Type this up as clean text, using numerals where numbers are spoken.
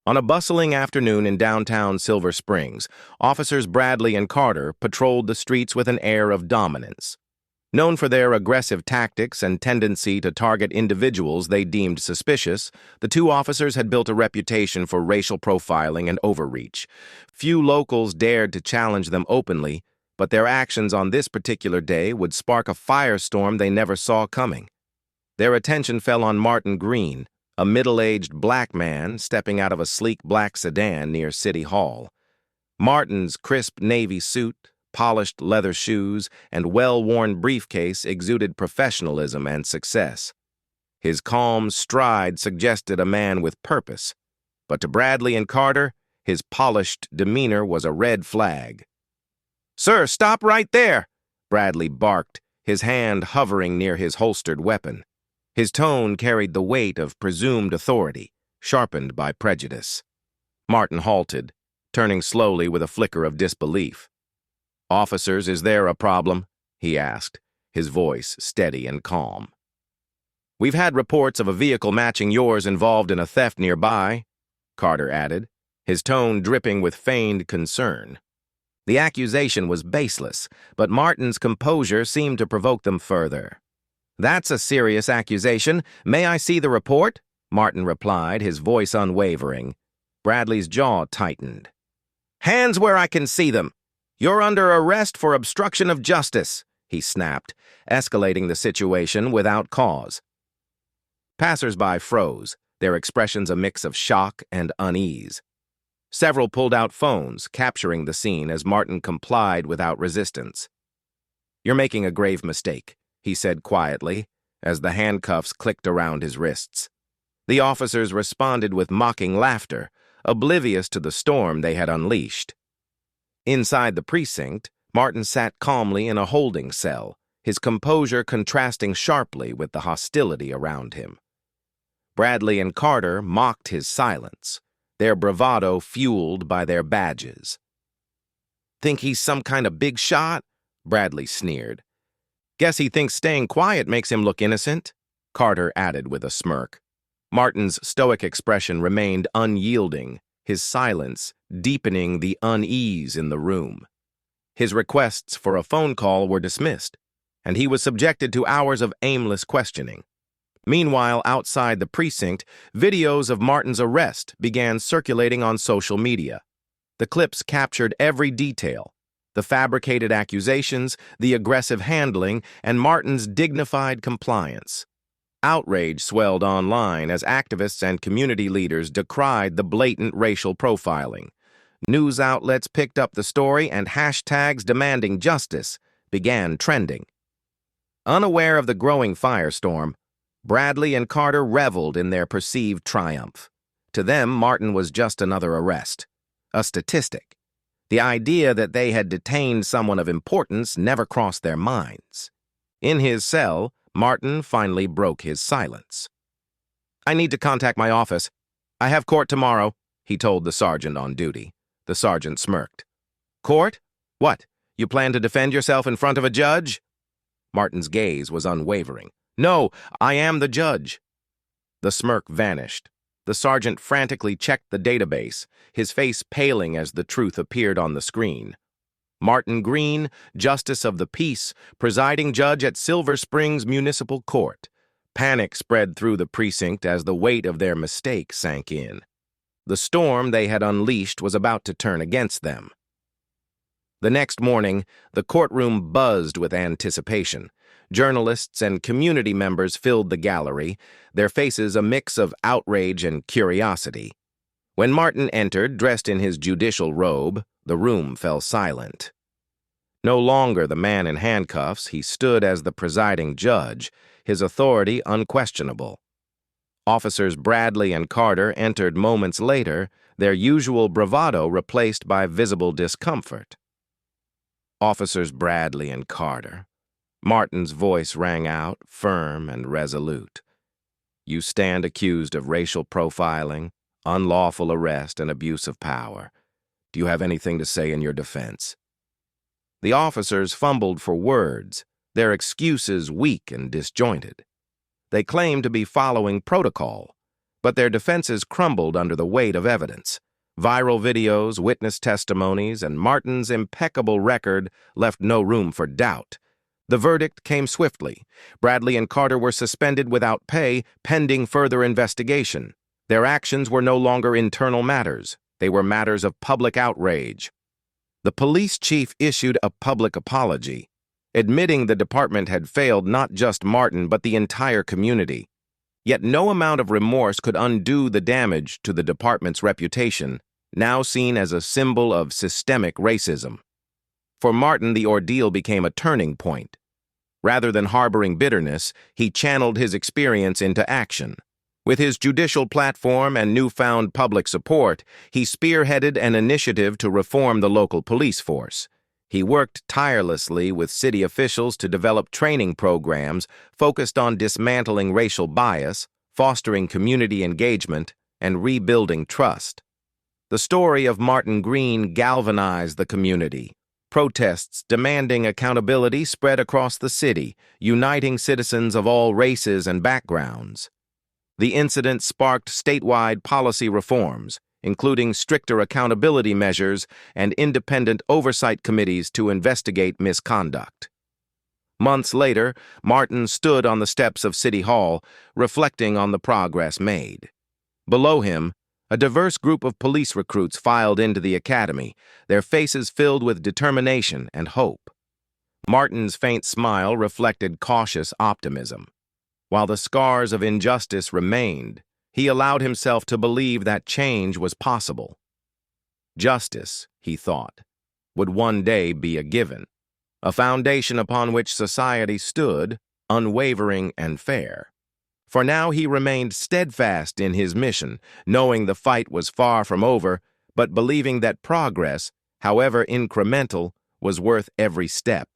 On a bustling afternoon in downtown Silver Springs, officers Bradley and Carter patrolled the streets with an air of dominance. Known for their aggressive tactics and tendency to target individuals they deemed suspicious, the two officers had built a reputation for racial profiling and overreach. Few locals dared to challenge them openly, but their actions on this particular day would spark a firestorm they never saw coming. Their attention fell on Martin Green, a middle-aged black man stepping out of a sleek black sedan near City Hall. Martin's crisp navy suit, polished leather shoes, and well-worn briefcase exuded professionalism and success. His calm stride suggested a man with purpose, but to Bradley and Carter, his polished demeanor was a red flag. "Sir, stop right there!" Bradley barked, his hand hovering near his holstered weapon. His tone carried the weight of presumed authority, sharpened by prejudice. Martin halted, turning slowly with a flicker of disbelief. "Officers, is there a problem?" he asked, his voice steady and calm. "We've had reports of a vehicle matching yours involved in a theft nearby," Carter added, his tone dripping with feigned concern. The accusation was baseless, but Martin's composure seemed to provoke them further. "That's a serious accusation. May I see the report?" Martin replied, his voice unwavering. Bradley's jaw tightened. "Hands where I can see them! You're under arrest for obstruction of justice," he snapped, escalating the situation without cause. Passers-by froze, their expressions a mix of shock and unease. Several pulled out phones, capturing the scene as Martin complied without resistance. "You're making a grave mistake," he said quietly, as the handcuffs clicked around his wrists. The officers responded with mocking laughter, oblivious to the storm they had unleashed. Inside the precinct, Martin sat calmly in a holding cell, his composure contrasting sharply with the hostility around him. Bradley and Carter mocked his silence, their bravado fueled by their badges. "Think he's some kind of big shot?" Bradley sneered. "Guess he thinks staying quiet makes him look innocent," Carter added with a smirk. Martin's stoic expression remained unyielding, his silence deepening the unease in the room. His requests for a phone call were dismissed, and he was subjected to hours of aimless questioning. Meanwhile, outside the precinct, videos of Martin's arrest began circulating on social media. The clips captured every detail: the fabricated accusations, the aggressive handling, and Martin's dignified compliance. Outrage swelled online as activists and community leaders decried the blatant racial profiling. News outlets picked up the story, and hashtags demanding justice began trending. Unaware of the growing firestorm, Bradley and Carter reveled in their perceived triumph. To them, Martin was just another arrest, a statistic. The idea that they had detained someone of importance never crossed their minds. In his cell, Martin finally broke his silence. "I need to contact my office. I have court tomorrow," he told the sergeant on duty. The sergeant smirked. "Court? What, you plan to defend yourself in front of a judge?" Martin's gaze was unwavering. "No, I am the judge." The smirk vanished. The sergeant frantically checked the database, his face paling as the truth appeared on the screen. Martin Green, Justice of the Peace, presiding judge at Silver Springs Municipal Court. Panic spread through the precinct as the weight of their mistake sank in. The storm they had unleashed was about to turn against them. The next morning, the courtroom buzzed with anticipation. Journalists and community members filled the gallery, their faces a mix of outrage and curiosity. When Martin entered, dressed in his judicial robe, the room fell silent. No longer the man in handcuffs, he stood as the presiding judge, his authority unquestionable. Officers Bradley and Carter entered moments later, their usual bravado replaced by visible discomfort. "Officers Bradley and Carter." Martin's voice rang out, firm and resolute. "You stand accused of racial profiling, unlawful arrest, and abuse of power. Do you have anything to say in your defense?" The officers fumbled for words, their excuses weak and disjointed. They claimed to be following protocol, but their defenses crumbled under the weight of evidence. Viral videos, witness testimonies, and Martin's impeccable record left no room for doubt. The verdict came swiftly. Bradley and Carter were suspended without pay, pending further investigation. Their actions were no longer internal matters. They were matters of public outrage. The police chief issued a public apology, admitting the department had failed not just Martin but the entire community. Yet no amount of remorse could undo the damage to the department's reputation, now seen as a symbol of systemic racism. For Martin, the ordeal became a turning point. Rather than harboring bitterness, he channeled his experience into action. With his judicial platform and newfound public support, he spearheaded an initiative to reform the local police force. He worked tirelessly with city officials to develop training programs focused on dismantling racial bias, fostering community engagement, and rebuilding trust. The story of Martin Green galvanized the community. Protests demanding accountability spread across the city, uniting citizens of all races and backgrounds. The incident sparked statewide policy reforms, including stricter accountability measures and independent oversight committees to investigate misconduct. Months later, Martin stood on the steps of City Hall, reflecting on the progress made. Below him, a diverse group of police recruits filed into the academy, their faces filled with determination and hope. Martin's faint smile reflected cautious optimism. While the scars of injustice remained, he allowed himself to believe that change was possible. Justice, he thought, would one day be a given, a foundation upon which society stood, unwavering and fair. For now he remained steadfast in his mission, knowing the fight was far from over, but believing that progress, however incremental, was worth every step.